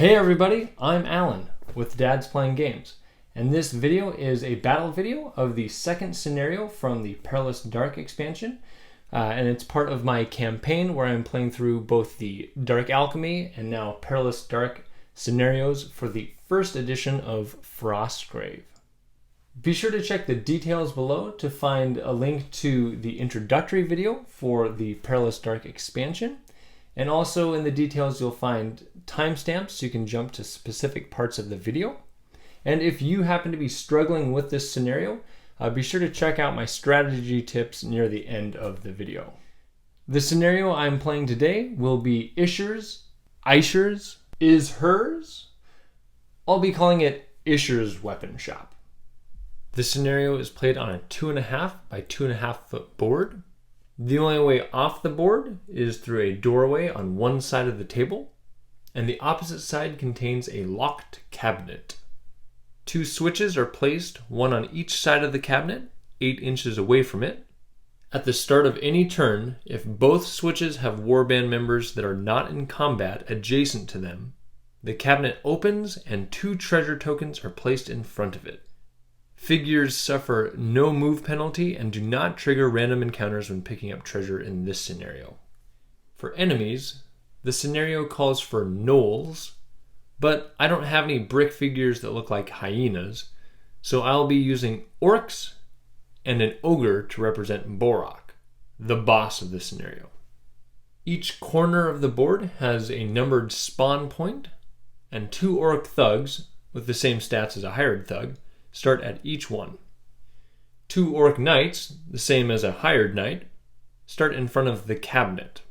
Hey everybody, I'm Alan with Dad's Playing Games, and this video is a battle video of the second scenario from the Perilous Dark Expansion, and it's part of my campaign where I'm playing through both the Dark Alchemy and now Perilous Dark scenarios for the first edition of Frostgrave. Be sure to check the details below to find a link to the introductory video for the Perilous Dark Expansion, and also in the details you'll find timestamps so you can jump to specific parts of the video. And if you happen to be struggling with this scenario, be sure to check out my strategy tips near the end of the video. The scenario I'm playing today will be Isher's, Is Hers. I'll be calling it Isher's Weapon Shop. The scenario is played on a 2.5 by 2.5 foot board. The only way off the board is through a doorway on one side of the table, and the opposite side contains a locked cabinet. 2 switches are placed, one on each side of the cabinet, 8 inches away from it. At the start of any turn, if both switches have warband members that are not in combat adjacent to them, the cabinet opens and 2 treasure tokens are placed in front of it. Figures suffer no move penalty and do not trigger random encounters when picking up treasure in this scenario. For enemies, the scenario calls for gnolls, but I don't have any brick figures that look like hyenas, so I'll be using orcs and an ogre to represent Borak, the boss of the scenario. Each corner of the board has a numbered spawn point, and 2 orc thugs, with the same stats as a hired thug, start at each one. 2 orc knights, the same as a hired knight, start in front of the cabinet.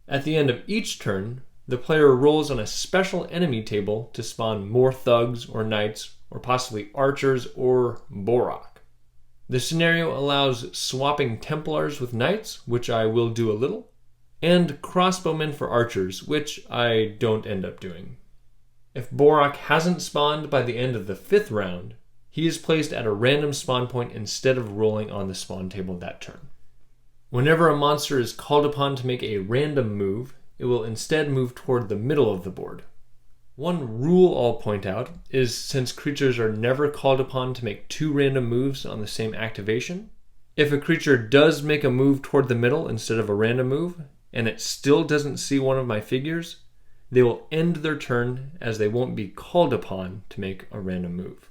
At the end of each turn, the player rolls on a special enemy table to spawn more thugs or knights, or possibly archers or Borak. The scenario allows swapping Templars with knights, which I will do a little, and crossbowmen for archers, which I don't end up doing. If Borak hasn't spawned by the end of the 5th round, he is placed at a random spawn point instead of rolling on the spawn table that turn. Whenever a monster is called upon to make a random move, it will instead move toward the middle of the board. One rule I'll point out is since creatures are never called upon to make 2 random moves on the same activation, if a creature does make a move toward the middle instead of a random move, and it still doesn't see one of my figures, they will end their turn as they won't be called upon to make a random move.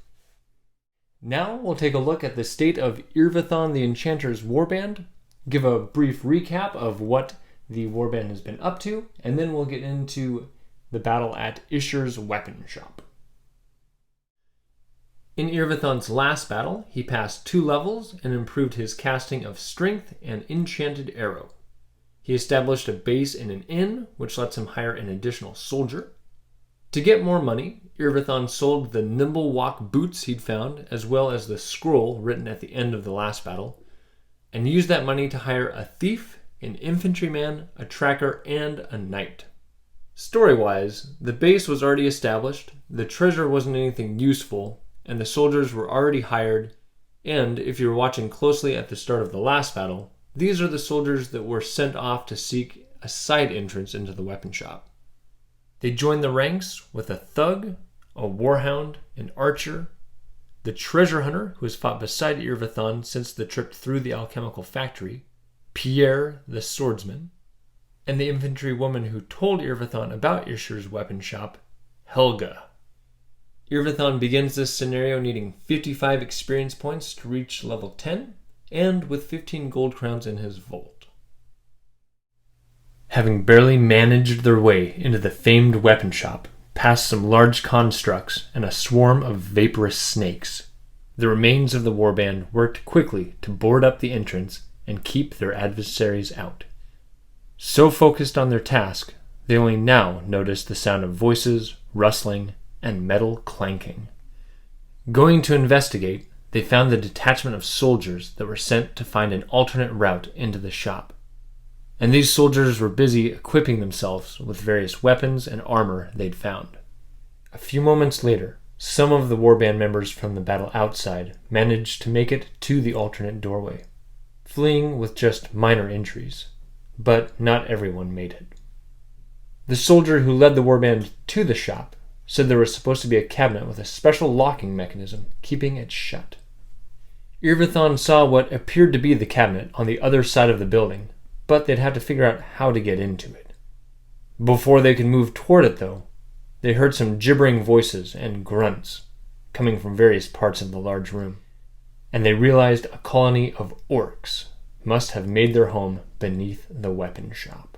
Now we'll take a look at the state of Eirvathon the Enchanter's Warband, give a brief recap of what the Warband has been up to, and then we'll get into the battle at Isher's Weapon Shop. In Eirvathon's last battle, he passed 2 levels and improved his casting of Strength and Enchanted Arrow. He established a base in an inn, which lets him hire an additional soldier. To get more money, Eirvathon sold the Nimble Walk boots he'd found, as well as the scroll written at the end of the last battle, and used that money to hire a thief, an infantryman, a tracker, and a knight. Story-wise, the base was already established, the treasure wasn't anything useful, and the soldiers were already hired, and if you were watching closely at the start of the last battle, these are the soldiers that were sent off to seek a side entrance into the weapon shop. They joined the ranks with a thug, a warhound, an archer, the treasure hunter who has fought beside Eirvathon since the trip through the alchemical factory, Pierre the swordsman, and the infantry woman who told Eirvathon about Isher's weapon shop, Helga. Eirvathon begins this scenario needing 55 experience points to reach level 10, and with 15 gold crowns in his vault. Having barely managed their way into the famed weapon shop, past some large constructs and a swarm of vaporous snakes, the remains of the warband worked quickly to board up the entrance and keep their adversaries out. So focused on their task, they only now noticed the sound of voices, rustling, and metal clanking. Going to investigate, they found the detachment of soldiers that were sent to find an alternate route into the shop. And these soldiers were busy equipping themselves with various weapons and armor they'd found. A few moments later, some of the warband members from the battle outside managed to make it to the alternate doorway, fleeing with just minor injuries, but not everyone made it. The soldier who led the warband to the shop said there was supposed to be a cabinet with a special locking mechanism keeping it shut. Eirvathon saw what appeared to be the cabinet on the other side of the building, but they'd have to figure out how to get into it. Before they could move toward it, though, they heard some gibbering voices and grunts coming from various parts of the large room, and they realized a colony of orcs must have made their home beneath the weapon shop.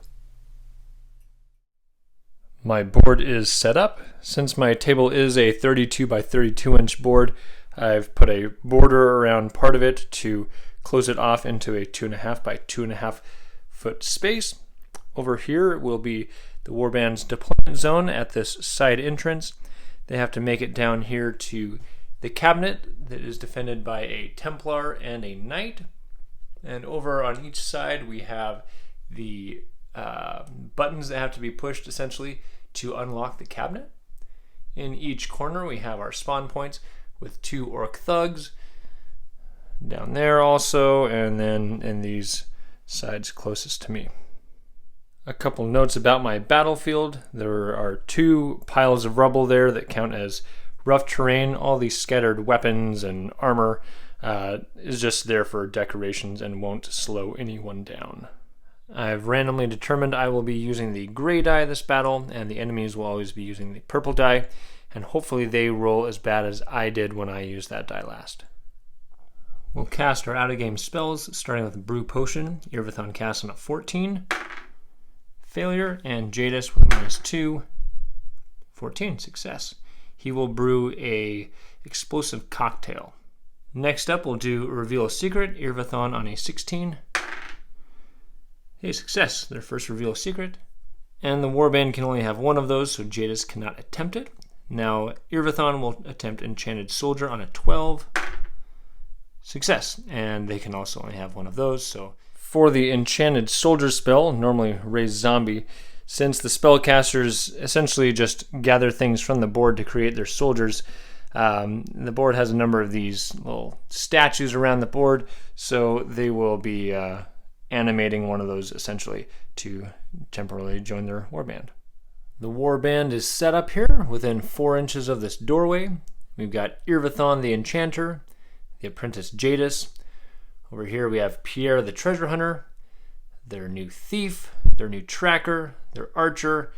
My board is set up. Since my table is a 32 by 32 inch board, I've put a border around part of it to close it off into a 2.5 by 2.5 foot space. Over here will be the Warband's deployment zone at this side entrance. They have to make it down here to the cabinet that is defended by a Templar and a Knight. And over on each side we have the buttons that have to be pushed essentially to unlock the cabinet. In each corner we have our spawn points with 2 orc thugs down there also, and then in these sides closest to me. A couple notes about my battlefield. There are 2 piles of rubble there that count as rough terrain. All these scattered weapons and armor is just there for decorations and won't slow anyone down. I've randomly determined I will be using the gray die this battle, and the enemies will always be using the purple die, and hopefully they roll as bad as I did when I used that die last. We'll cast our out-of-game spells, starting with Brew Potion. Eirvathon casts on a 14. Failure, and Jadis with a -2. 14, success. He will brew a explosive cocktail. Next up, we'll do Reveal a Secret. Eirvathon on a 16. Hey, success, their first Reveal a Secret. And the Warband can only have one of those, so Jadis cannot attempt it. Now, Eirvathon will attempt Enchanted Soldier on a 12. Success, and they can also only have one of those, so for the Enchanted Soldier spell, normally Raise Zombie, since the spellcasters essentially just gather things from the board to create their soldiers, the board has a number of these little statues around the board, so they will be animating one of those essentially to temporarily join their warband. The warband is set up here within 4 inches of this doorway. We've got Eirvathon the Enchanter, the Apprentice Jadis. Over here we have Pierre the Treasure Hunter, their new Thief, their new Tracker, their Archer,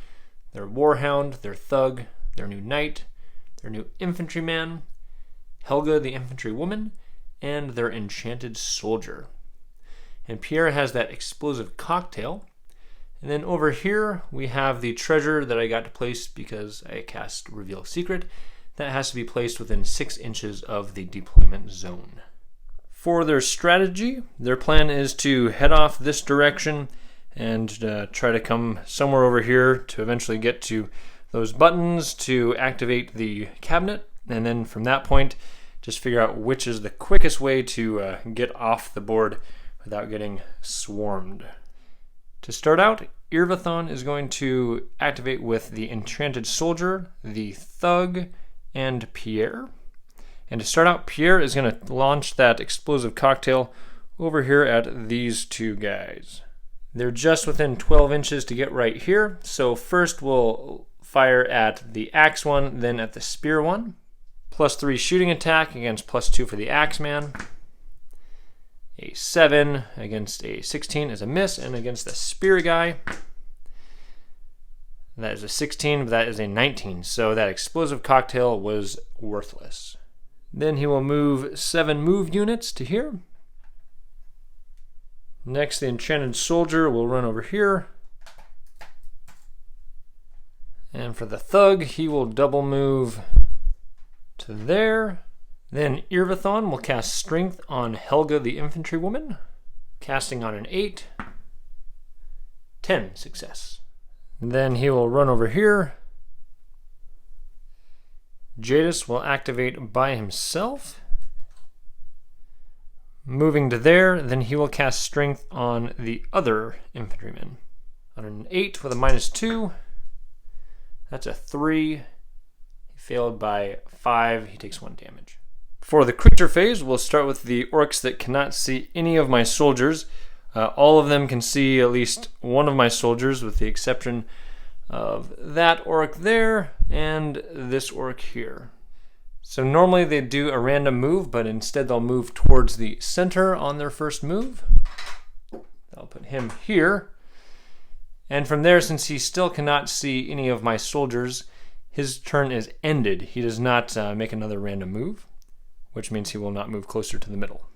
their Warhound, their Thug, their new Knight, their new Infantryman, Helga the Infantry Woman, and their Enchanted Soldier. And Pierre has that explosive cocktail. And then over here we have the treasure that I got to place because I cast Reveal Secret. That has to be placed within 6 inches of the deployment zone. For their strategy, their plan is to head off this direction and try to come somewhere over here to eventually get to those buttons to activate the cabinet, and then from that point just figure out which is the quickest way to get off the board without getting swarmed. To start out, Eirvathon is going to activate with the Enchanted Soldier, the Thug, and Pierre. And to start out, Pierre is going to launch that explosive cocktail over here at these 2 guys. They're just within 12 inches to get right here. So first we'll fire at the axe one, then at the spear one. +3 shooting attack against +2 for the Axeman. A 7 against a 16 is a miss, and against the spear guy, that is a 16, but that is a 19. So that explosive cocktail was worthless. Then he will move 7 move units to here. Next, the Enchanted Soldier will run over here. And for the Thug, he will double move to there. Then Eirvathon will cast Strength on Helga the Infantry Woman, casting on an 8. 10, success. Then he will run over here. Jadis will activate by himself. Moving to there, then he will cast Strength on the other infantryman. On an 8 with a -2. That's a 3. He failed by 5. He takes 1 damage. For the creature phase, we'll start with the orcs that cannot see any of my soldiers. All of them can see at least one of my soldiers, with the exception of that orc there and this orc here. So normally they do a random move, but instead they'll move towards the center on their first move. I'll put him here. And from there, since he still cannot see any of my soldiers, his turn is ended. He does not make another random move, which means he will not move closer to the middle.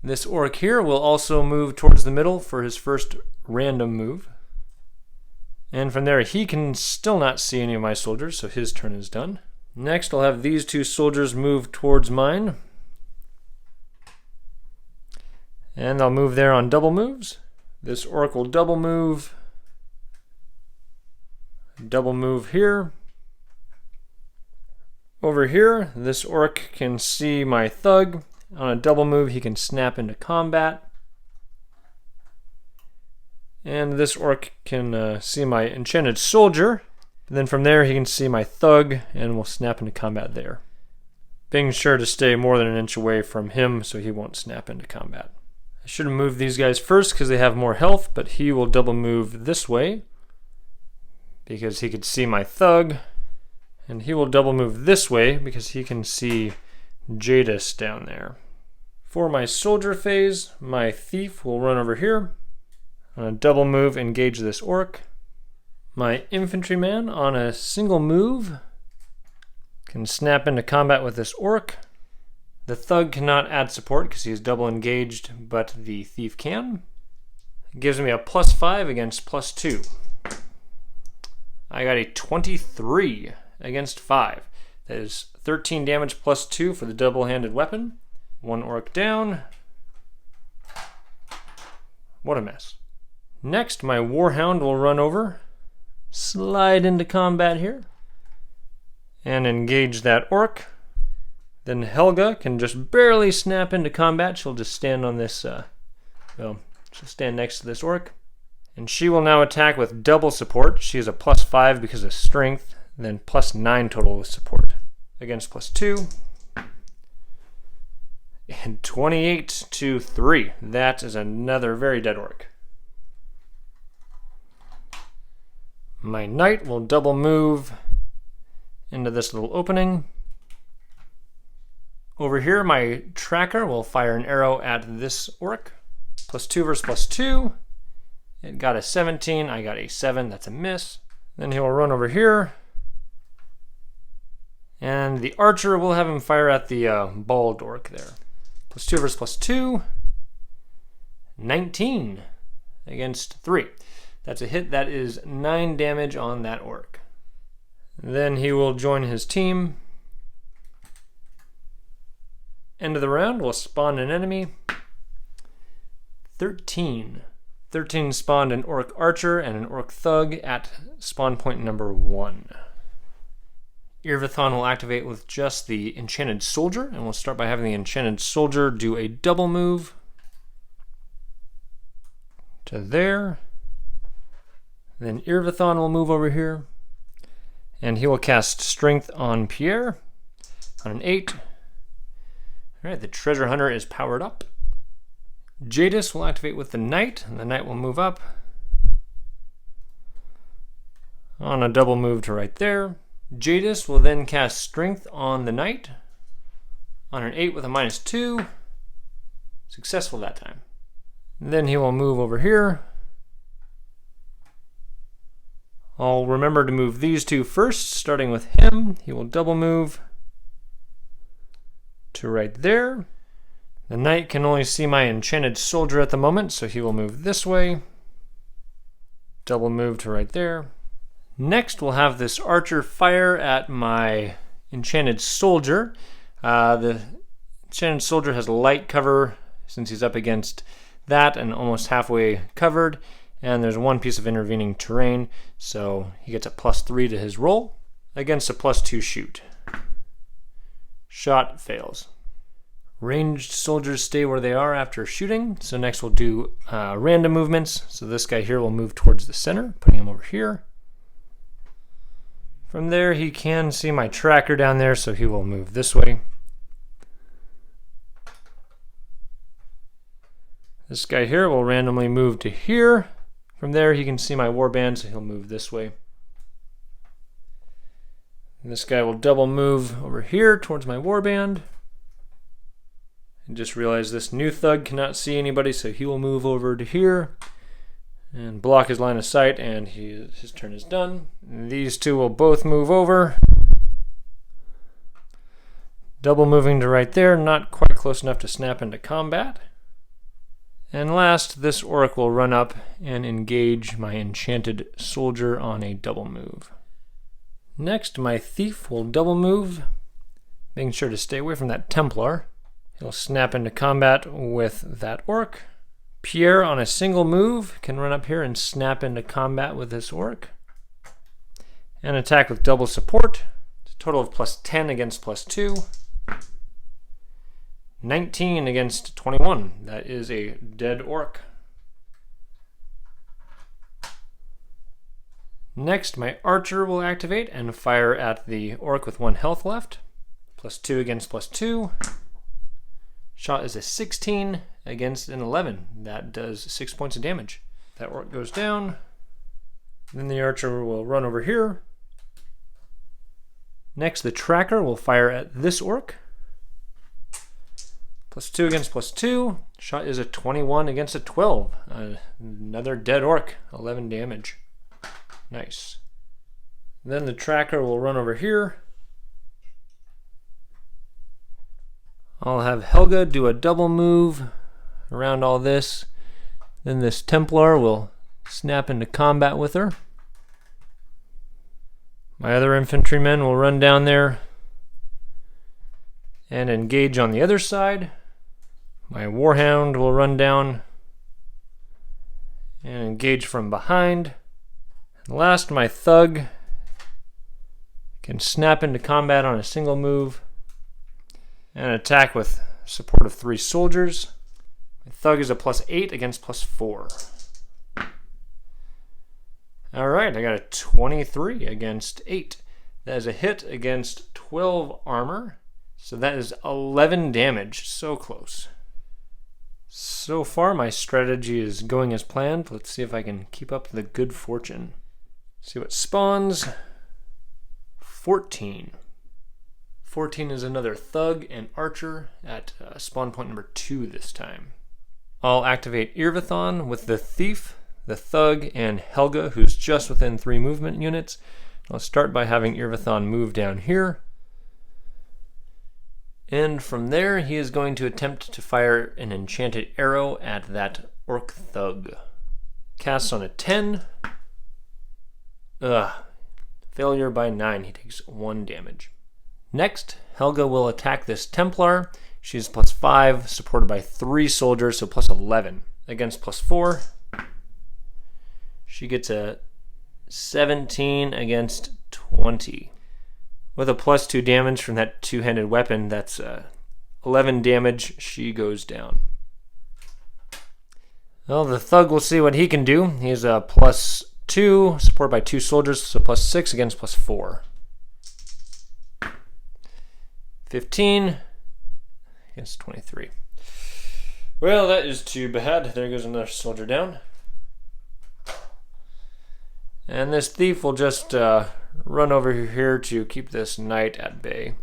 This orc here will also move towards the middle for his first random move. And from there, he can still not see any of my soldiers, so his turn is done. Next, I'll have these two soldiers move towards mine. And I'll move there on double moves. This orc will double move here. Over here, this orc can see my thug. On a double move, he can snap into combat. And this orc can see my enchanted soldier. And then from there, he can see my thug and will snap into combat there. Being sure to stay more than an inch away from him so he won't snap into combat. I should have moved these guys first because they have more health, but he will double move this way because he could see my thug. And he will double move this way because he can see Jadis down there. For my soldier phase, my thief will run over here. On a double move, engage this orc. My infantryman on a single move can snap into combat with this orc. The thug cannot add support because he is double engaged, but the thief can. It gives me a +5 against +2. I got a 23 against 5. That is 13 damage +2 for the double-handed weapon. One orc down. What a mess. Next, my warhound will run over, slide into combat here, and engage that orc. Then Helga can just barely snap into combat. She'll just stand on this, she'll stand next to this orc. And she will now attack with double support. She is a +5 because of strength, then +9 total with support. Against +2. And 28 to 3. That is another very dead orc. My knight will double move into this little opening. Over here, my tracker will fire an arrow at this orc. +2 versus +2. It got a 17, I got a 7, that's a miss. Then he will run over here. And the archer will have him fire at the bald orc there. +2 versus +2. 19 against 3. That's a hit. That is 9 damage on that orc. Then he will join his team. End of the round, we'll spawn an enemy. 13. 13 spawned an orc archer and an orc thug at spawn point number 1. Eirvathon will activate with just the enchanted soldier, and we'll start by having the enchanted soldier do a double move to there. Then Eirvathon will move over here, and he will cast Strength on Pierre on an 8. All right, the treasure hunter is powered up. Jadis will activate with the knight, and the knight will move up on a double move to right there. Jadis will then cast Strength on the knight on an 8 with a -2. Successful that time. Then he will move over here. I'll remember to move these two first, starting with him. He will double move to right there. The knight can only see my enchanted soldier at the moment, so he will move this way. Double move to right there. Next, we'll have this archer fire at my enchanted soldier. The enchanted soldier has light cover since he's up against that and almost halfway covered. And there's one piece of intervening terrain, so he gets a +3 to his roll against a +2 shoot. Shot fails. Ranged soldiers stay where they are after shooting, so next we'll do random movements. So this guy here will move towards the center, putting him over here. From there, he can see my tracker down there, so he will move this way. This guy here will randomly move to here. From there, he can see my warband, so he'll move this way. And this guy will double move over here towards my warband. And just realize this new thug cannot see anybody, so he will move over to here and block his line of sight, and his turn is done. And these two will both move over. Double moving to right there, not quite close enough to snap into combat. And last, this orc will run up and engage my enchanted soldier on a double move. Next, my thief will double move, making sure to stay away from that Templar. He'll snap into combat with that orc. Pierre, on a single move, can run up here and snap into combat with this orc. And attack with double support. It's a total of +10 against +2. 19 against 21. That is a dead orc. Next, my archer will activate and fire at the orc with 1 health left. +2 against +2. Shot is a 16 against an 11. That does 6 points of damage. That orc goes down. Then the archer will run over here. Next, the tracker will fire at this orc. +2 against +2. Shot is a 21 against a 12. Another dead orc. 11 damage. Nice. Then the tracker will run over here. I'll have Helga do a double move around all this. Then this Templar will snap into combat with her. My other infantrymen will run down there and engage on the other side. My Warhound will run down and engage from behind. And last, my Thug can snap into combat on a single move and attack with support of 3 soldiers. My Thug is a +8 against +4. Alright, I got a 23 against 8. That is a hit against 12 armor. So that is 11 damage. So close. So far, my strategy is going as planned. Let's see if I can keep up the good fortune. See what spawns. 14. 14 is another Thug and Archer at spawn point number 2 this time. I'll activate Eirvathon with the Thief, the Thug, and Helga, who's just within 3 movement units. I'll start by having Eirvathon move down here. And from there, he is going to attempt to fire an enchanted arrow at that Orc Thug. Casts on a 10. Failure by 9. He takes 1 damage. Next, Helga will attack this Templar. She's +5, supported by 3 soldiers, so +11. Against +4. She gets a 17 against 20. With a +2 damage from that 2-handed weapon, that's 11 damage. She goes down. Well, the Thug will see what he can do. He's a +2, supported by 2 soldiers, so +6 against +4. 15 against 23. Well, that is too bad. There goes another soldier down. And this Thief will just run over here to keep this knight at bay.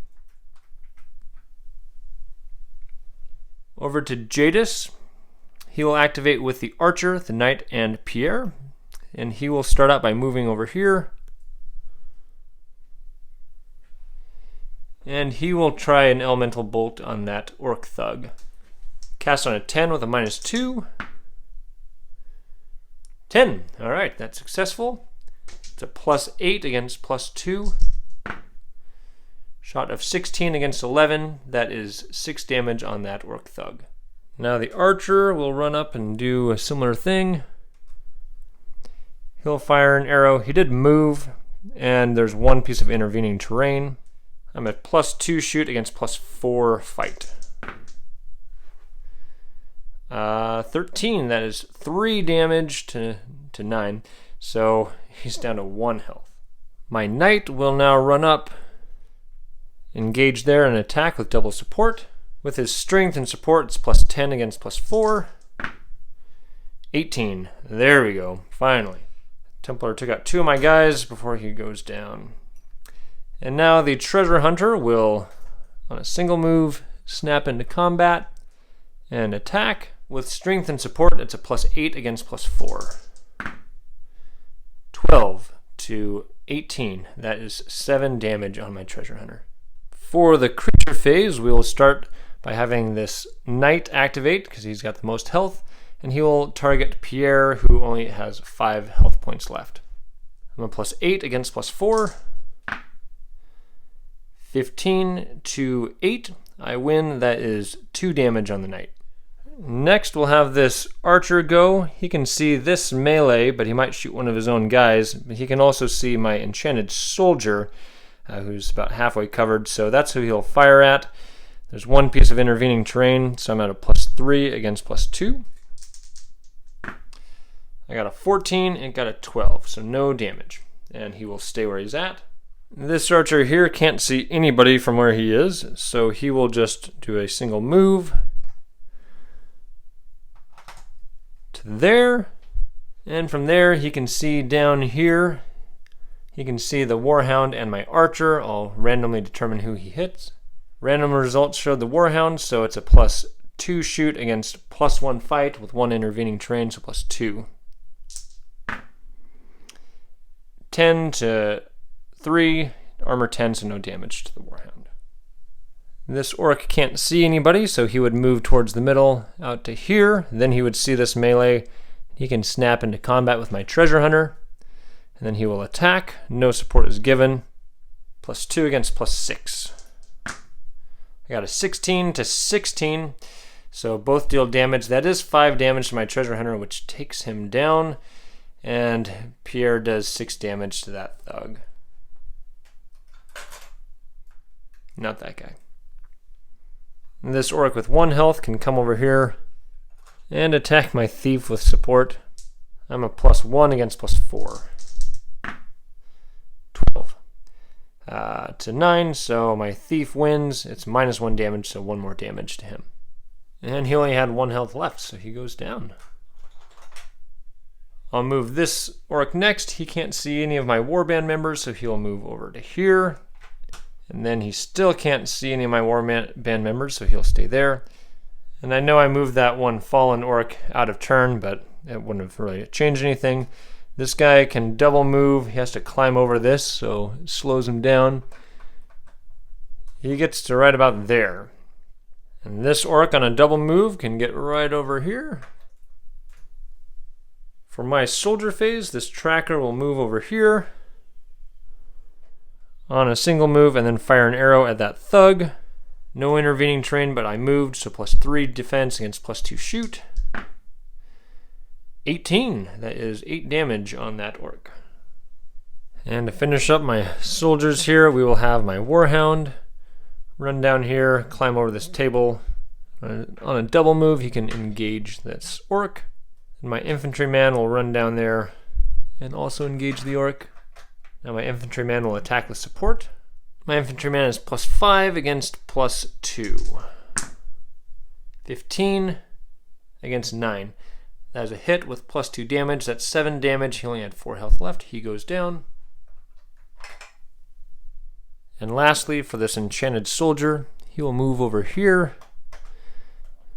Over to Jadis. He will activate with the Archer, the Knight, and Pierre. And he will start out by moving over here. And he will try an Elemental Bolt on that Orc Thug. Cast on a 10 with a -2. 10. Alright, that's successful. It's a +8 against +2. Shot of 16 against 11. That is 6 damage on that Orc Thug. Now the Archer will run up and do a similar thing. He'll fire an arrow. He did move, and there's 1 piece of intervening terrain. I'm at +2 shoot against +4 fight. 13, that is 3 damage to 9. So he's down to 1 health. My Knight will now run up, engage there, and attack with double support. With his strength and support, it's +10 against +4. 18. There we go. Finally. Templar took out 2 of my guys before he goes down. And now the treasure hunter will, on a single move, snap into combat and attack. With strength and support, it's a +8 against +4. 12 to 18. That is 7 damage on my treasure hunter. For the creature phase, we will start by having this knight activate because he's got the most health, and he will target Pierre, who only has 5 health points left. I'm a +8 against +4. 15 to 8. I win. That is 2 damage on the knight. Next, we'll have this archer go. He can see this melee, but he might shoot one of his own guys. But he can also see my enchanted soldier, who's about halfway covered, so that's who he'll fire at. There's one piece of intervening terrain, so I'm at a +3 against +2. I got a 14 and got a 12, so no damage. And he will stay where he's at. This archer here can't see anybody from where he is, so he will just do a single move to there, and from there he can see down here. He can see the Warhound and my archer. I'll randomly determine who he hits. Random results showed the Warhound, so it's a +2 shoot against +1 fight with 1 intervening terrain, so +2. 10 to 3, armor 10, so no damage to the Warhound. This orc can't see anybody, so he would move towards the middle out to here. Then he would see this melee. He can snap into combat with my treasure hunter, and then he will attack. No support is given. +2 against +6. I got a 16 to 16, so both deal damage. That is 5 damage to my treasure hunter, which takes him down, and Pierre does 6 damage to that thug. Not that guy. And this orc with 1 health can come over here and attack my thief with support. I'm a +1 against +4. 12 to 9, so my thief wins. It's -1 damage, so 1 more damage to him. And he only had 1 health left, so he goes down. I'll move this orc next. He can't see any of my warband members, so he'll move over to here. And then he still can't see any of my warband members, so he'll stay there. And I know I moved that one fallen orc out of turn, but it wouldn't have really changed anything. This guy can double move. He has to climb over this, so it slows him down. He gets to right about there. And this orc on a double move can get right over here. For my soldier phase, this tracker will move over here on a single move and then fire an arrow at that thug. No intervening terrain, but I moved, so +3 defense against +2 shoot. 18, that is 8 damage on that orc. And to finish up my soldiers here, we will have my Warhound run down here, climb over this table. On a double move, he can engage this orc. And my infantryman will run down there and also engage the orc. Now my infantryman will attack with support. My infantryman is +5 against +2. 15 against 9. That is a hit with +2 damage. That's 7 damage. He only had 4 health left. He goes down. And lastly, for this enchanted soldier, he will move over here,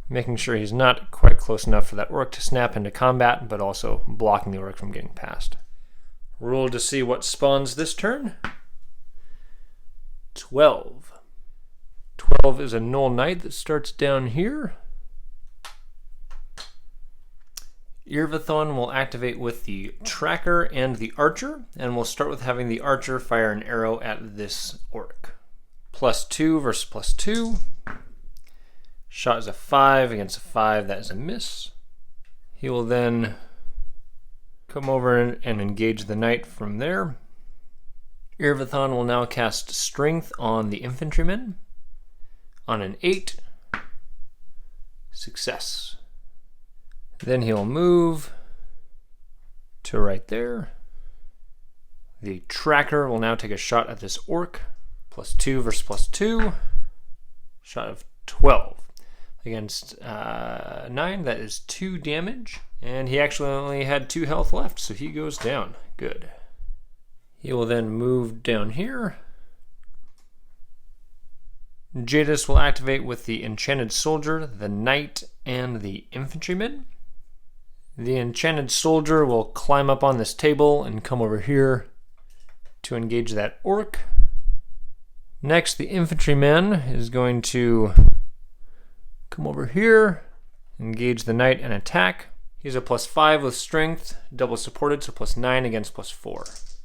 making sure he's not quite close enough for that orc to snap into combat, but also blocking the orc from getting past. Roll to see what spawns this turn. 12. 12 is a null knight that starts down here. Eirvathon will activate with the tracker and the archer, and we'll start with having the archer fire an arrow at this orc. +2 versus +2. Shot is a 5 against a 5, that is a miss. He will then come over and engage the knight from there. Eirvathon will now cast Strength on the infantryman. On an 8, success. Then he'll move to right there. The tracker will now take a shot at this orc. +2 versus +2. Shot of 12 against 9. That is 2 damage. And he actually only had 2 health left, so he goes down. Good. He will then move down here Jadis will activate with the Enchanted Soldier, the Knight, and the Infantryman. The Enchanted Soldier will climb up on this table and come over here to engage that Orc. Next, the Infantryman is going to come over here, engage the Knight, and attack. He's a +5 with Strength, double supported, so +9 against +4.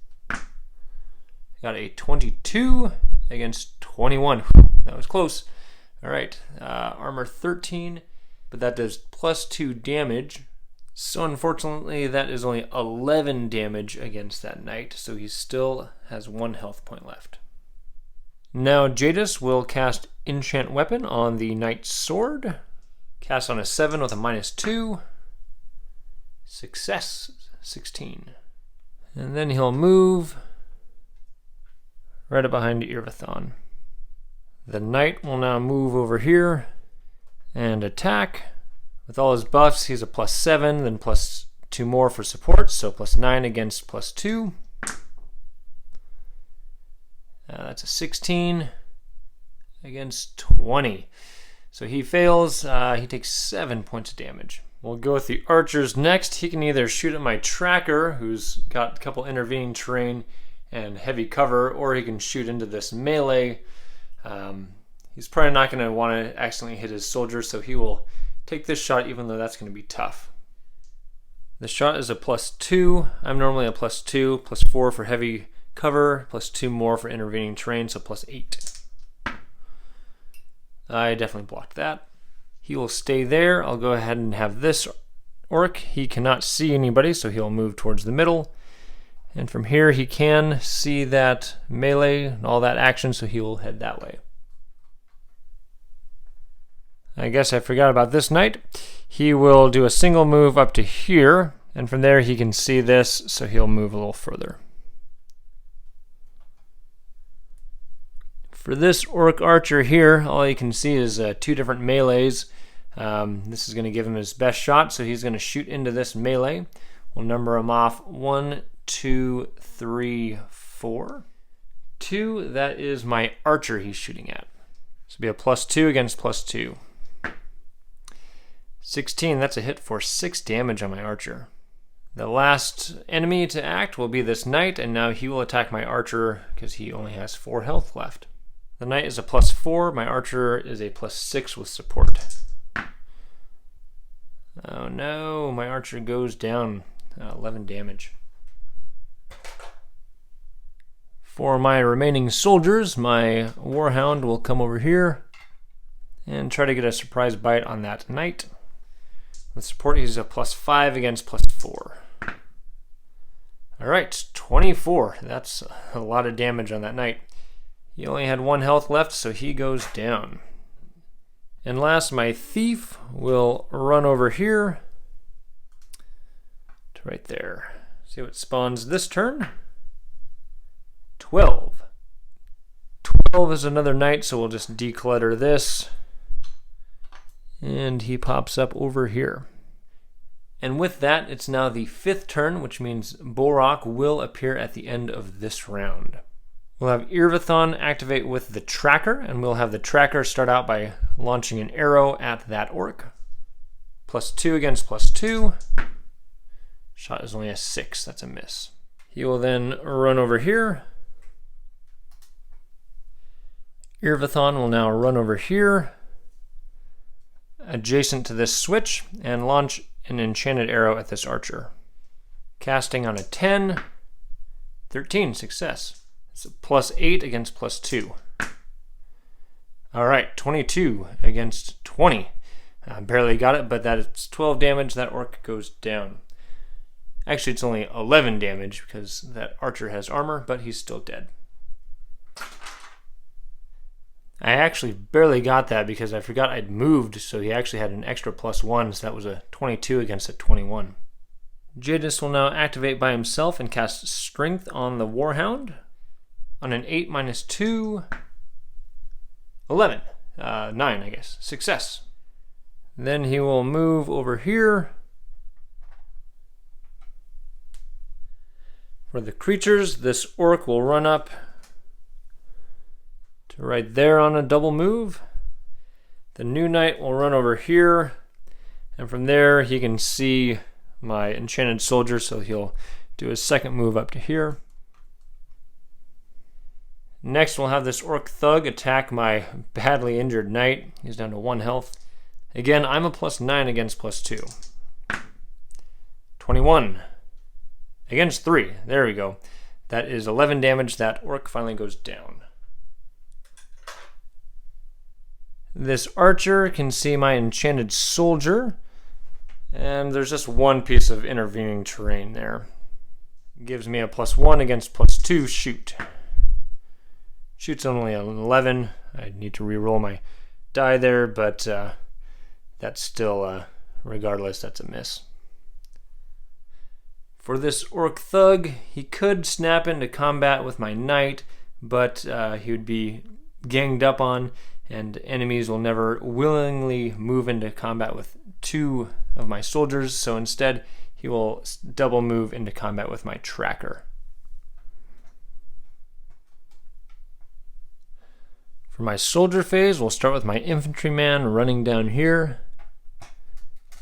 Got a 22 against 21. That was close. All right, armor 13, but that does +2 damage. So unfortunately, that is only 11 damage against that Knight, so he still has 1 health point left. Now Jadis will cast Enchant Weapon on the Knight's Sword. Cast on a 7 with a -2. Success, 16. And then he'll move right up behind Eirvathon. The Knight will now move over here and attack. With all his buffs, he's a +7, then +2 more for support, so +9 against +2. That's a 16 against 20. So he fails. He takes 7 points of damage. We'll go with the archers next. He can either shoot at my tracker, who's got a couple intervening terrain and heavy cover, or he can shoot into this melee. He's probably not going to want to accidentally hit his soldier, so he will take this shot, even though that's going to be tough. The shot is a +2. I'm normally a +2, +4 for heavy cover, +2 more for intervening terrain, so +8. I definitely blocked that. He will stay there. I'll go ahead and have this Orc. He cannot see anybody, so he'll move towards the middle. And from here, he can see that melee and all that action, so he will head that way. I guess I forgot about this Knight. He will do a single move up to here, and from there he can see this, so he'll move a little further. For this Orc Archer here, all you can see is 2 different melees. This is going to give him his best shot, so he's going to shoot into this melee. We'll number him off 1, 2, 3, 4. 2, that is my archer he's shooting at. This will be a +2 against +2. 16, that's a hit for 6 damage on my archer. The last enemy to act will be this Knight, and now he will attack my archer because he only has 4 health left. The Knight is a +4, my archer is a +6 with support. Oh no, my archer goes down 11 damage. For my remaining soldiers, my Warhound will come over here and try to get a surprise bite on that Knight. With support, he's a +5 against +4. Alright, 24. That's a lot of damage on that Knight. He only had 1 health left, so he goes down. And last, my Thief will run over here to right there. See what spawns this turn. 12. 12 is another Knight, so we'll just declutter this. And he pops up over here. And with that, it's now the 5th turn, which means Borak will appear at the end of this round. We'll have Eirvathon activate with the tracker, and we'll have the tracker start out by launching an arrow at that Orc. +2 against +2. Shot is only a 6, that's a miss. He will then run over here. Eirvathon will now run over here, adjacent to this switch, and launch an enchanted arrow at this archer. Casting on a 10, 13, success. It's a +8 against +2. Alright, 22 against 20. Barely got it, but that's 12 damage. That Orc goes down. Actually, it's only 11 damage because that archer has armor, but he's still dead. I actually barely got that because I forgot I'd moved, so he actually had an extra +1, so that was a 22 against a 21. Jadis will now activate by himself and cast Strength on the Warhound. On an 8 -2, 11. 9, I guess. Success. Then he will move over here. For the creatures, this Orc will run up to So right there on a double move. The new knight will run over here, and from there he can see my enchanted soldier, so he'll do his second move up to here. Next we'll have this orc thug attack my badly injured knight. He's down to 1 health. Again, I'm a +9 against +2. 21 against 3. There we go. That is 11 damage. That orc finally goes down. This archer can see my enchanted soldier, and there's just one piece of intervening terrain there. It gives me a +1 against +2 shoot. Shoot's only an 11. I need to re-roll my die there, but that's still, regardless, that's a miss. For this orc thug, he could snap into combat with my knight, but he would be ganged up on, and enemies will never willingly move into combat with 2 of my soldiers, so instead he will double move into combat with my tracker. For my soldier phase, we'll start with my infantryman running down here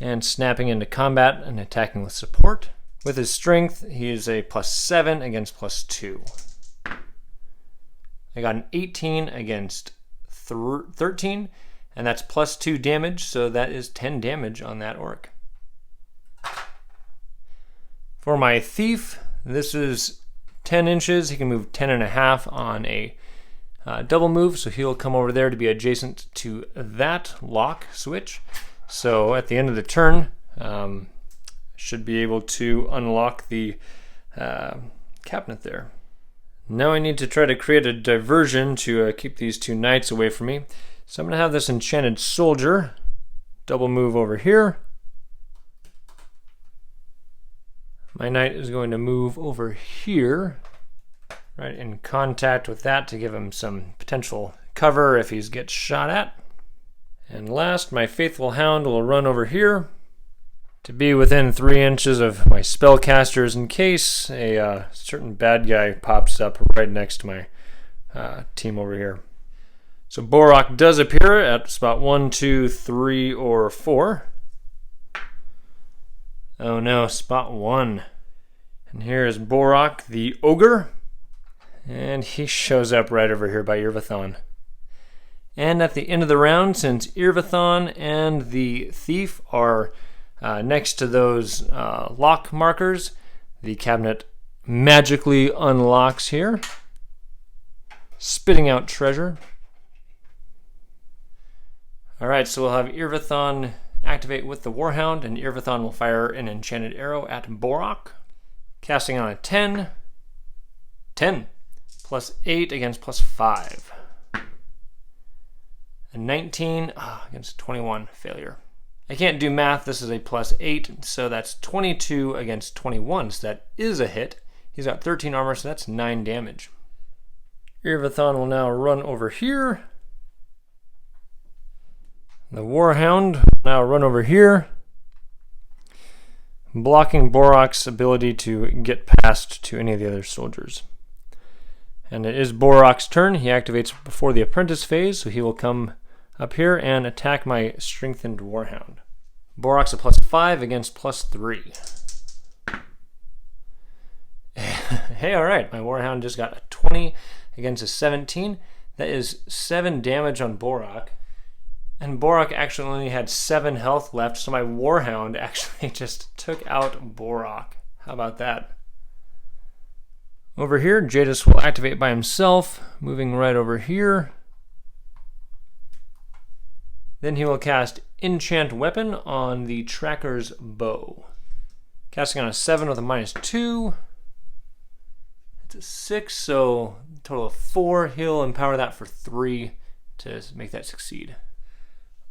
and snapping into combat and attacking with support. With his strength, he is a +7 against +2. I got an 18 against 13, and that's +2 damage, so that is 10 damage on that orc. For my thief, this is 10 inches. He can move 10.5 on a double move, so he'll come over there to be adjacent to that lock switch. So at the end of the turn, should be able to unlock the cabinet there. Now I need to try to create a diversion to keep these 2 knights away from me. So I'm going to have this enchanted soldier double move over here. My knight is going to move over here, right in contact with that to give him some potential cover if he gets shot at. And last, my faithful hound will run over here to be within 3 inches of my spellcasters in case a certain bad guy pops up right next to my team over here. So Borak does appear at spot 1, 2, 3, or 4. Oh no, spot 1. And here is Borak the ogre, and he shows up right over here by Eirvathon. And at the end of the round, since Eirvathon and the thief are next to those lock markers, the cabinet magically unlocks here, spitting out treasure. Alright, so we'll have Eirvathon activate with the Warhound, and Eirvathon will fire an enchanted arrow at Borak, casting on a 10. 10 +8 against +5. A 19 against 21, failure. I can't do math, this is a +8, so that's 22 against 21, so that is a hit. He's got 13 armor, so that's 9 damage. Eirvathon will now run over here. The Warhound will now run over here, blocking Borak's ability to get past to any of the other soldiers. And it is Borak's turn. He activates before the apprentice phase, so he will come up here and attack my strengthened Warhound. Borak's a +5 against +3. Hey, alright, my Warhound just got a 20 against a 17. That is 7 damage on Borak. And Borak actually only had 7 health left, so my Warhound actually just took out Borak. How about that? Over here, Jadis will activate by himself, moving right over here. Then he will cast Enchant Weapon on the tracker's bow. Casting on a 7 with a -2. It's a 6, so total of 4. He'll empower that for 3 to make that succeed.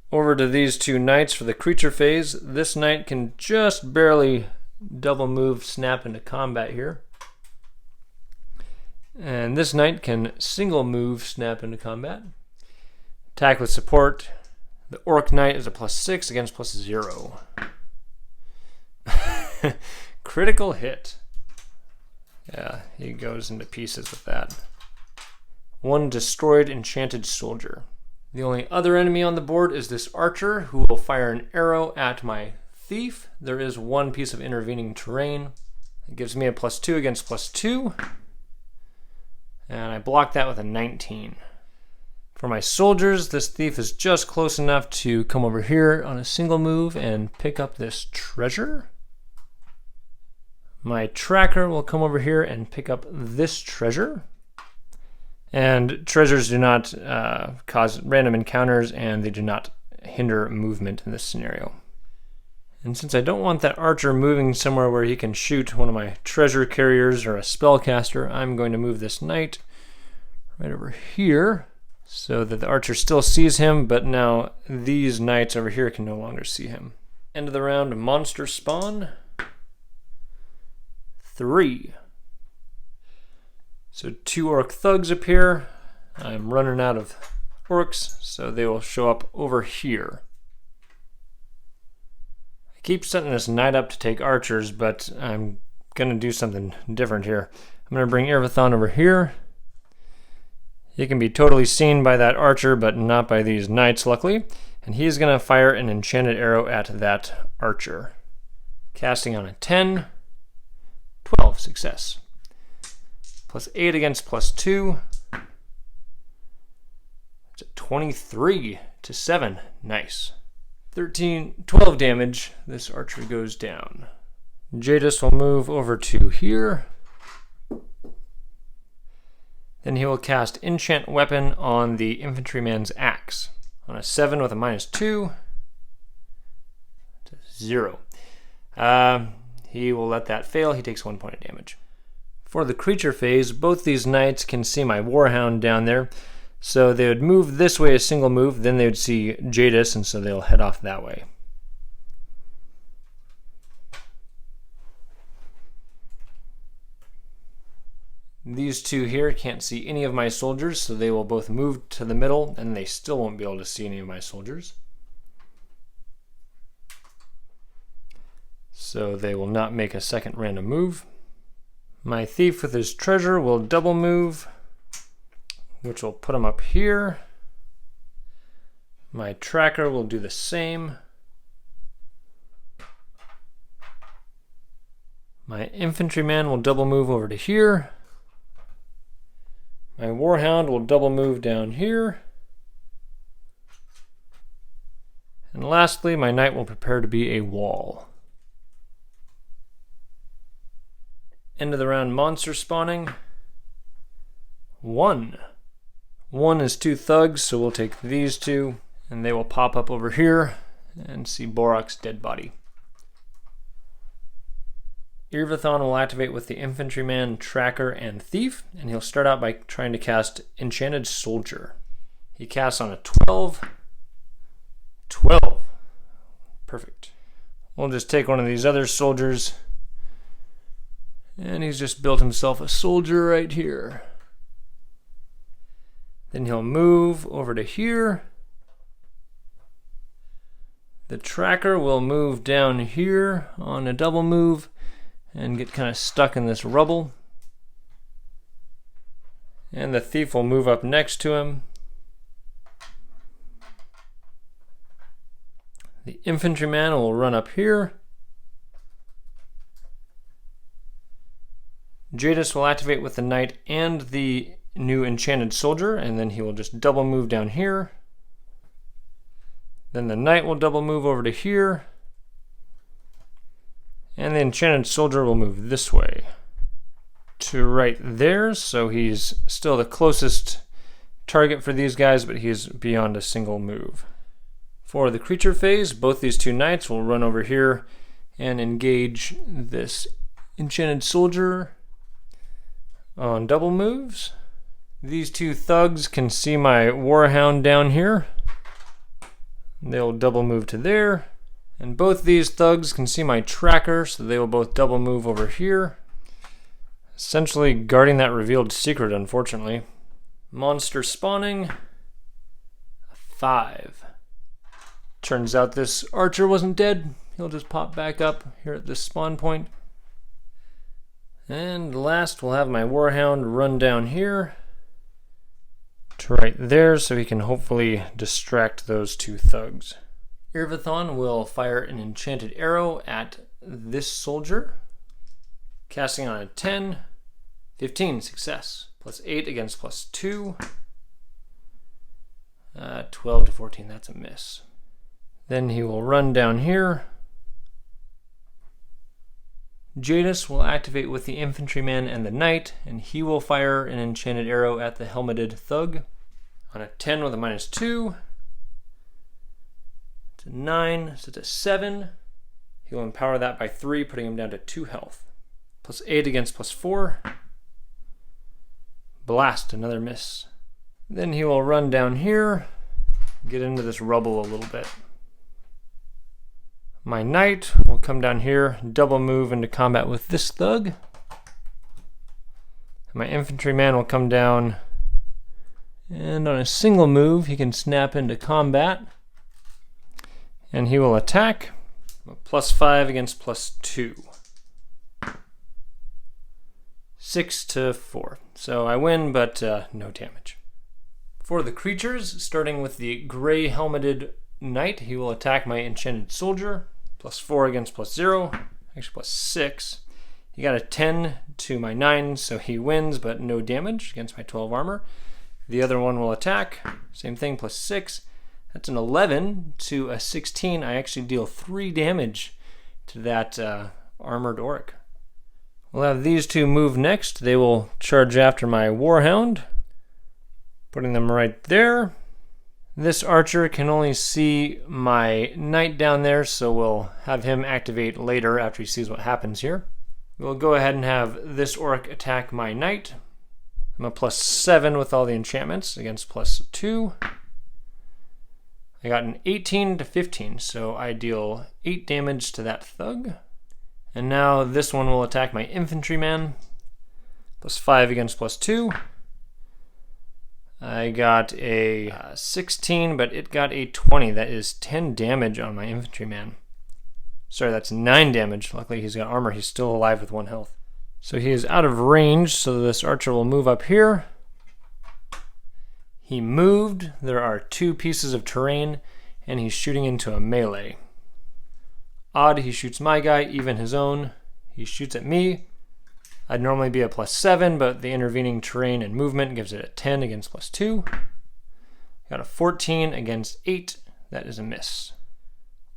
Over to these 2 knights for the creature phase. This knight can just barely double move, snap into combat here. And this knight can single move, snap into combat. Attack with support. The Orc Knight is a +6 against +0. Critical hit. Yeah, he goes into pieces with that. one destroyed enchanted soldier. The only other enemy on the board is this archer, who will fire an arrow at my thief. There is one piece of intervening terrain. It gives me a +2 against +2. And I block that with a 19. For my soldiers, this thief is just close enough to come over here on a single move and pick up this treasure. My tracker will come over here and pick up this treasure. And treasures do not cause random encounters, and they do not hinder movement in this scenario. And since I don't want that archer moving somewhere where he can shoot one of my treasure carriers or a spellcaster, I'm going to move this knight right over here so that the archer still sees him, but now these knights over here can no longer see him. End of the round, monster spawn. 3. So 2 orc thugs appear. I'm running out of orcs, so they will show up over here. I keep setting this knight up to take archers, but I'm going to do something different here. I'm going to bring Eirvathon over here. He can be totally seen by that archer, but not by these knights, luckily. And he's going to fire an enchanted arrow at that archer. Casting on a 10. 12, success. +8 against +2. It's a 23 to 7. Nice. 12 damage. This archer goes down. Jadis will move over to here. Then he will cast Enchant Weapon on the infantryman's axe. On a 7 with a -2. It's a 0. He will let that fail. He takes 1 point of damage. For the creature phase, both these knights can see my Warhound down there. So they would move this way a single move, then they would see Jadis, and so they'll head off that way. These two here can't see any of my soldiers, so they will both move to the middle, and they still won't be able to see any of my soldiers. So they will not make a second random move. My thief with his treasure will double move, which will put him up here. My tracker will do the same. My infantryman will double move over to here. My Warhound will double move down here. And lastly, my knight will prepare to be a wall. End of the round, monster spawning. 1. 1 is 2 thugs, so we'll take these 2, and they will pop up over here and see Borok's dead body. Eirvathon will activate with the infantryman, tracker, and thief, and he'll start out by trying to cast Enchanted Soldier. He casts on a 12. 12. Perfect. We'll just take one of these other soldiers, and he's just built himself a soldier right here. Then he'll move over to here. The tracker will move down here on a double move and get kind of stuck in this rubble. And the thief will move up next to him. The infantryman will run up here. Jadis will activate with the knight and the new enchanted soldier, and then he will just double move down here. Then the knight will double move over to here. And the enchanted soldier will move this way to right there, so he's still the closest target for these guys, but he's beyond a single move. For the creature phase, both these 2 knights will run over here and engage this enchanted soldier on double moves. These 2 thugs can see my Warhound down here. They'll double move to there. And both these thugs can see my tracker, so they will both double move over here. Essentially guarding that revealed secret, unfortunately. Monster spawning. 5. Turns out this archer wasn't dead. He'll just pop back up here at this spawn point. And last, we'll have my Warhound run down here. to right there so he can hopefully distract those two thugs. Eirvathon will fire an enchanted arrow at this soldier, casting on a 10, 15, success, plus 8 against plus 2, 12 to 14, that's a miss. Then he will run down here. Jadis will activate with the infantryman and the knight, and he will fire an enchanted arrow at the helmeted thug on a 10 with a -2. It's a 9, so it's a 7. He'll empower that by 3, putting him down to 2 health. Plus 8 against plus 4. Blast, another miss. Then he will run down here, get into this rubble a little bit. My knight will come down here, double move into combat with this thug. My infantryman will come down, and on a single move he can snap into combat, and he will attack. Plus 5 against plus 2. 6 to 4. So I win, but no damage. For the creatures, starting with the gray helmeted knight, he will attack my enchanted soldier. Plus 4 against plus 0, actually plus 6. He got a 10 to my 9, so he wins, but no damage against my 12 armor. The other one will attack, same thing, plus 6. That's an 11 to a 16. I actually deal 3 damage to that armored orc. We'll have these two move next. They will charge after my warhound, putting them right there. This archer can only see my knight down there, so we'll have him activate later after he sees what happens here. We'll go ahead and have this orc attack my knight. I'm a plus 7 with all the enchantments against plus 2. I got an 18 to 15, so I deal 8 damage to that thug. And now this one will attack my infantryman. Plus 5 against plus 2. I got a 16, but it got a 20. That is 10 damage on my infantryman. Sorry, that's 9 damage. Luckily he's got armor. He's still alive with 1 health. So he is out of range, so this archer will move up here. He moved. There are 2 pieces of terrain, and he's shooting into a melee. Odd, he shoots my guy, even his own. He shoots at me. I'd normally be a plus 7, but the intervening terrain and movement gives it a 10 against plus 2. Got a 14 against 8. That is a miss.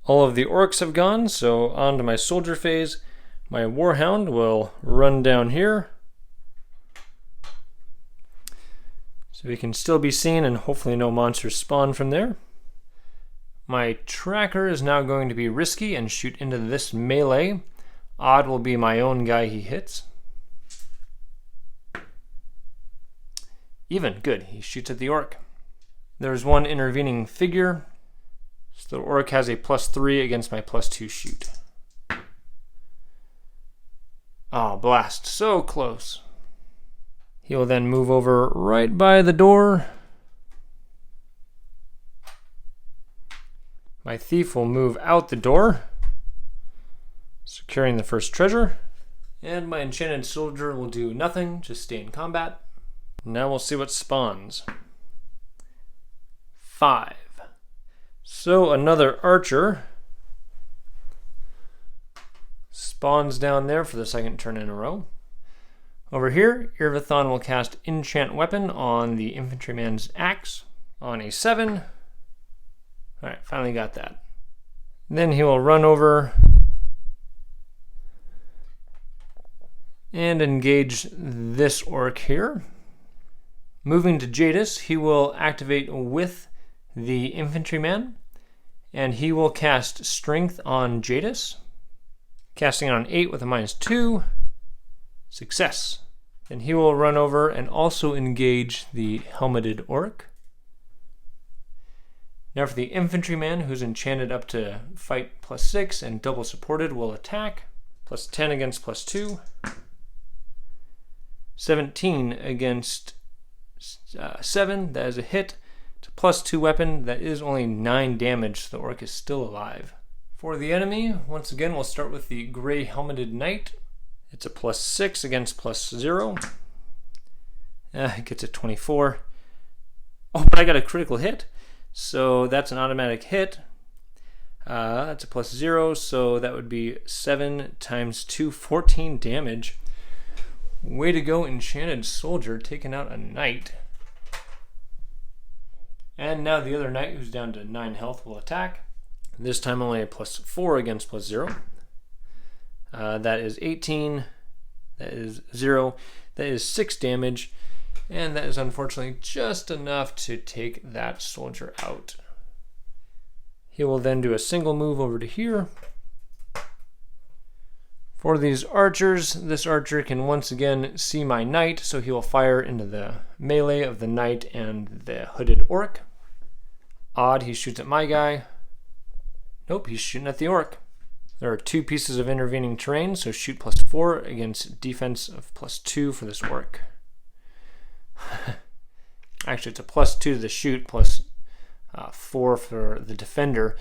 All of the orcs have gone, so on to my soldier phase. My warhound will run down here, so he can still be seen and hopefully no monsters spawn from there. My tracker is now going to be risky and shoot into this melee. Odd will be my own guy he hits. Even, good, he shoots at the orc. There's 1 intervening figure, so the orc has a plus 3 against my plus 2 shoot. Oh, blast, so close. He will then move over right by the door. My thief will move out the door, securing the first treasure. And my enchanted soldier will do nothing, just stay in combat. Now we'll see what spawns. 5. So another archer spawns down there for the 2nd turn in a row. Over here, Eirvathon will cast Enchant Weapon on the infantryman's axe on a 7. Alright, finally got that. Then he will run over and engage this orc here. Moving to Jadis, he will activate with the infantryman, and he will cast Strength on Jadis, casting on 8 with a -2. Success. Then he will run over and also engage the helmeted orc. Now for the infantryman, who's enchanted up to fight plus 6 and double supported, will attack. Plus 10 against plus 2. 17 against 7, that is a hit. It's a plus 2 weapon, that is only 9 damage, so the orc is still alive. For the enemy, once again, we'll start with the gray helmeted knight. It's a plus 6 against plus 0. It gets a 24. Oh, but I got a critical hit. So that's an automatic hit. That's a +0, so that would be 7 times 2, 14 damage. Way to go, Enchanted Soldier, taking out a knight. And now the other knight, who's down to 9 health, will attack. This time only a +4 against +0. That is 18. That is 0. That is 6 damage. And that is unfortunately just enough to take that soldier out. He will then do a single move over to here. For these archers, this archer can once again see my knight, so he will fire into the melee of the knight and the hooded orc. Odd, he shoots at my guy. Nope, he's shooting at the orc. There are 2 pieces of intervening terrain, so shoot +4 against defense of +2 for this orc. Actually, it's a +2 to the shoot, +4 for the defender.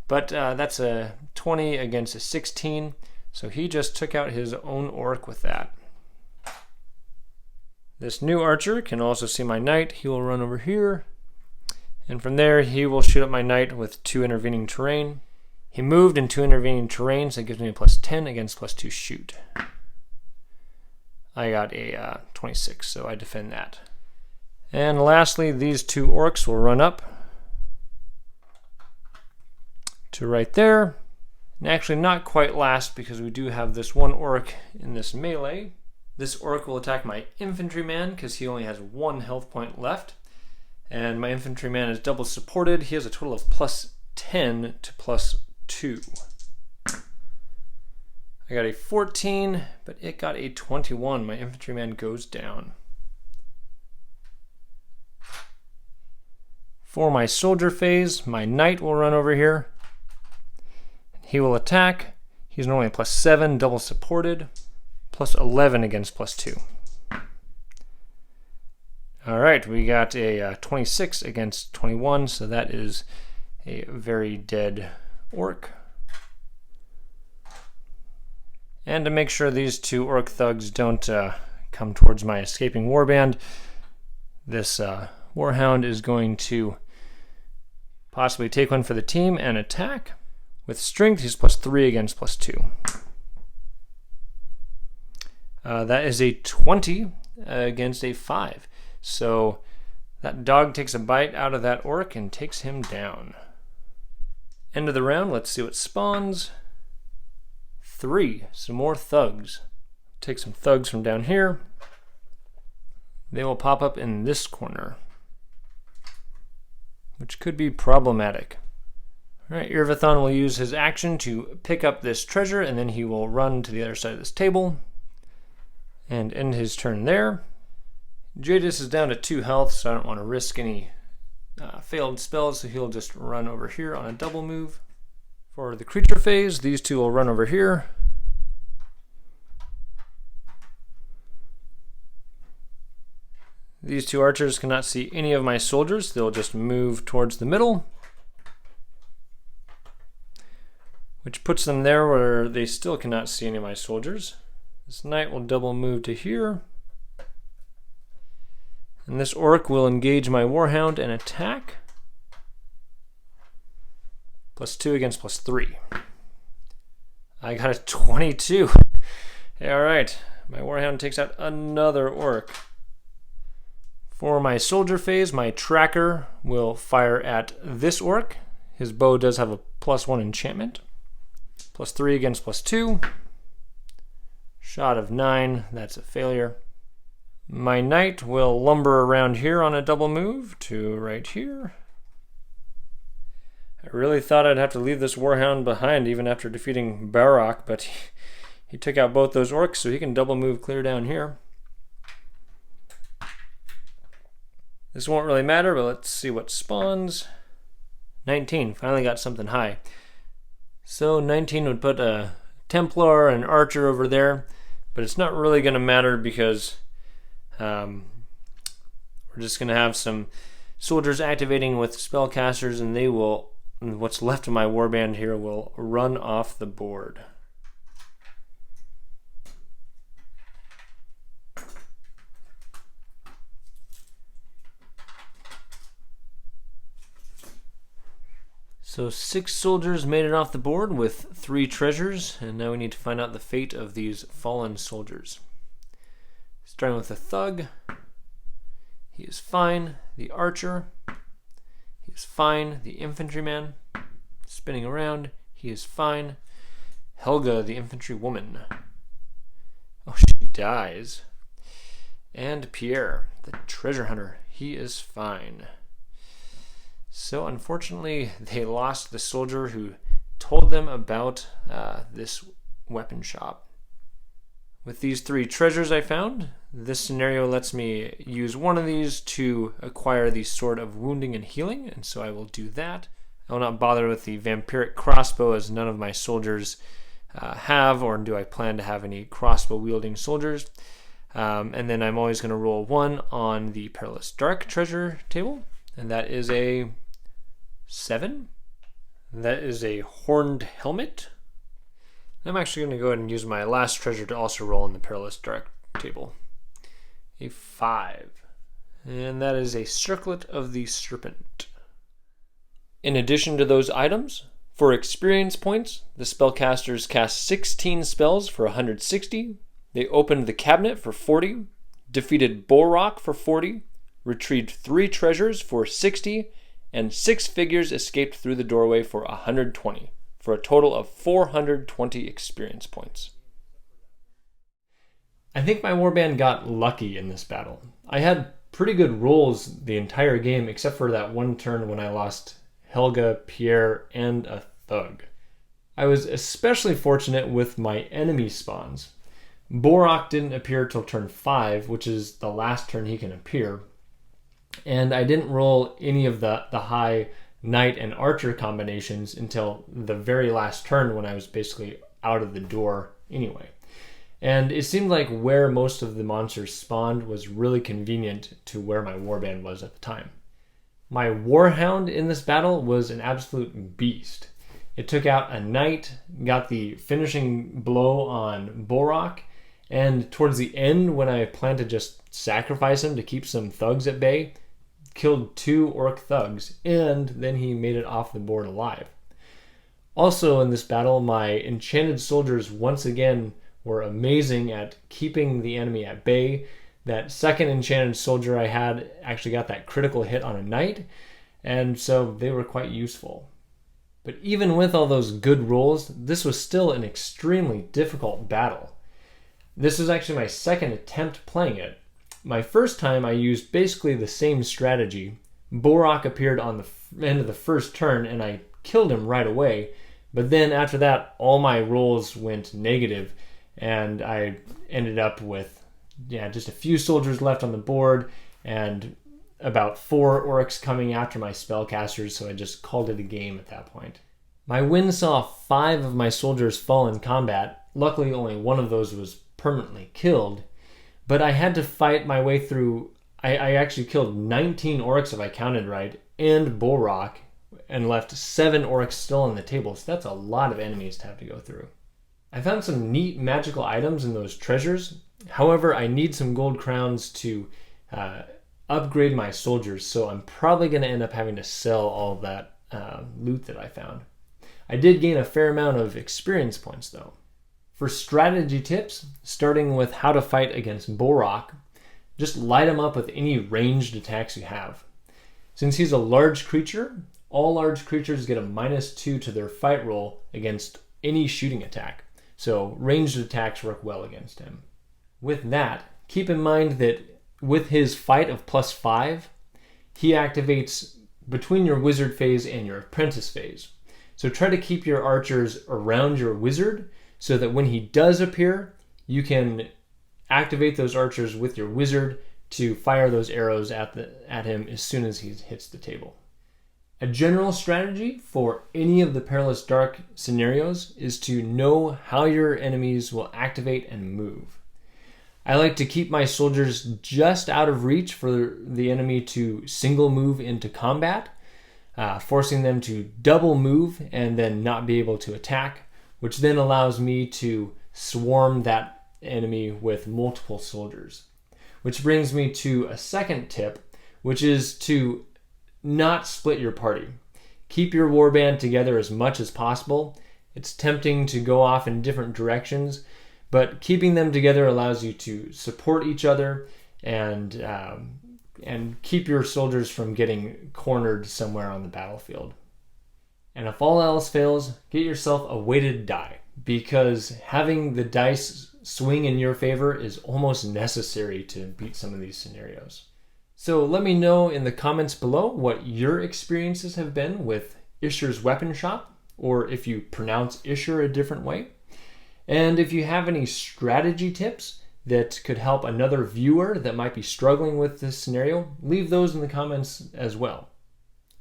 But that's a 20 against a 16, so he just took out his own orc with that. This new archer can also see my knight. He will run over here. And from there, he will shoot at my knight with 2 intervening terrain. He moved in 2 intervening terrain, so it gives me a +10 against +2 shoot. I got a 26, so I defend that. And lastly, these 2 orcs will run up to right there. And actually not quite last, because we do have this one orc in this melee. This orc will attack my infantryman because he only has 1 health point left. And my infantryman is double supported. He has a total of +10 to +2. I got a 14, but it got a 21. My infantryman goes down. For my soldier phase, my knight will run over here. He will attack. He's normally a +7, double supported, +11 against +2. All right, we got a 26 against 21, so that is a very dead orc. And to make sure these 2 orc thugs don't come towards my escaping warband, this warhound is going to possibly take one for the team and attack. With strength, he's +3 against +2. That is a 20 against a 5. So that dog takes a bite out of that orc and takes him down. End of the round, let's see what spawns. 3, some more thugs. Take some thugs from down here. They will pop up in this corner, which could be problematic. All right, Eirvathon will use his action to pick up this treasure, and then he will run to the other side of this table and end his turn there. Jadis is down to 2 health, so I don't want to risk any failed spells, so he'll just run over here on a double move. For the creature phase, these 2 will run over here. These 2 archers cannot see any of my soldiers. They'll just move towards the middle, which puts them there where they still cannot see any of my soldiers. This knight will double move to here. And this orc will engage my warhound and attack. +2 against +3. I got a 22. All right, my warhound takes out another orc. For my soldier phase, my tracker will fire at this orc. His bow does have a +1 enchantment. +3 against +2. Shot of 9, that's a failure. My knight will lumber around here on a double move to right here. I really thought I'd have to leave this warhound behind even after defeating Barok, but he took out both those orcs, so he can double move clear down here. This won't really matter, but let's see what spawns. 19, finally got something high. So 19 would put a Templar and Archer over there, but it's not really going to matter because we're just going to have some soldiers activating with spellcasters, and they will, what's left of my warband here will run off the board. So 6 soldiers made it off the board with 3 treasures, and now we need to find out the fate of these fallen soldiers. Starting with the thug, he is fine. The archer, he is fine. The infantryman, spinning around, he is fine. Helga, the infantry woman, oh, she dies. And Pierre, the treasure hunter, he is fine. So unfortunately, they lost the soldier who told them about this weapon shop. With these 3 treasures I found, this scenario lets me use one of these to acquire the Sword of Wounding and Healing, and so I will do that. I will not bother with the vampiric crossbow, as none of my soldiers have, or do I plan to have any crossbow wielding soldiers. And then I'm always going to roll 1 on the Perilous Dark treasure table, and that is a 7. That is a horned helmet. I'm actually going to go ahead and use my last treasure to also roll in the Perilous Dark table. A 5. And that is a circlet of the serpent. In addition to those items, for experience points, the spellcasters cast 16 spells for 160. They opened the cabinet for 40, defeated Borok for 40, retrieved 3 treasures for 60, and 6 figures escaped through the doorway for 120, for a total of 420 experience points. I think my warband got lucky in this battle. I had pretty good rolls the entire game, except for that one turn when I lost Helga, Pierre, and a thug. I was especially fortunate with my enemy spawns. Borok didn't appear till turn 5, which is the last turn he can appear, and I didn't roll any of the high knight and archer combinations until the very last turn when I was basically out of the door anyway. And it seemed like where most of the monsters spawned was really convenient to where my warband was at the time. My warhound in this battle was an absolute beast. It took out a knight, got the finishing blow on Borok, and towards the end, when I planned to just sacrifice him to keep some thugs at bay, killed 2 orc thugs, and then he made it off the board alive. Also in this battle, my enchanted soldiers once again were amazing at keeping the enemy at bay. That second enchanted soldier I had actually got that critical hit on a knight, and so they were quite useful. But even with all those good rolls, this was still an extremely difficult battle. This was actually my second attempt playing it. My first time I used basically the same strategy. Borok appeared on the end of the first turn and I killed him right away, but then after that all my rolls went negative and I ended up with just a few soldiers left on the board and about 4 orcs coming after my spellcasters, so I just called it a game at that point. My win saw 5 of my soldiers fall in combat. Luckily only one of those was permanently killed, but I had to fight my way through. I actually killed 19 orcs if I counted right, and Borok, and left 7 orcs still on the table, so that's a lot of enemies to have to go through. I found some neat magical items in those treasures. However, I need some gold crowns to upgrade my soldiers, so I'm probably going to end up having to sell all of that loot that I found. I did gain a fair amount of experience points though. For strategy tips, starting with how to fight against Borok, just light him up with any ranged attacks you have. Since he's a large creature, all large creatures get a -2 to their fight roll against any shooting attack, so ranged attacks work well against him. With that, keep in mind that with his fight of +5, he activates between your wizard phase and your apprentice phase. So try to keep your archers around your wizard so that when he does appear, you can activate those archers with your wizard to fire those arrows at him as soon as he hits the table. A general strategy for any of the Perilous Dark scenarios is to know how your enemies will activate and move. I like to keep my soldiers just out of reach for the enemy to single move into combat, forcing them to double move and then not be able to attack, which then allows me to swarm that enemy with multiple soldiers. Which brings me to a second tip, which is to not split your party. Keep your warband together as much as possible. It's tempting to go off in different directions, but keeping them together allows you to support each other and keep your soldiers from getting cornered somewhere on the battlefield. And if all else fails, get yourself a weighted die, because having the dice swing in your favor is almost necessary to beat some of these scenarios. So let me know in the comments below what your experiences have been with Isher's Weapon Shop, or if you pronounce Isher a different way. And if you have any strategy tips that could help another viewer that might be struggling with this scenario, leave those in the comments as well.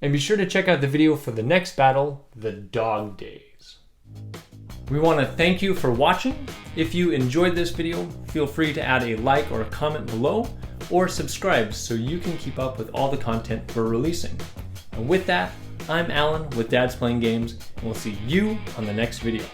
And be sure to check out the video for the next battle, the Dog Days. We want to thank you for watching. If you enjoyed this video, feel free to add a like or a comment below, or subscribe so you can keep up with all the content we're releasing. And with that, I'm Alan with Dad's Playing Games, and we'll see you on the next video.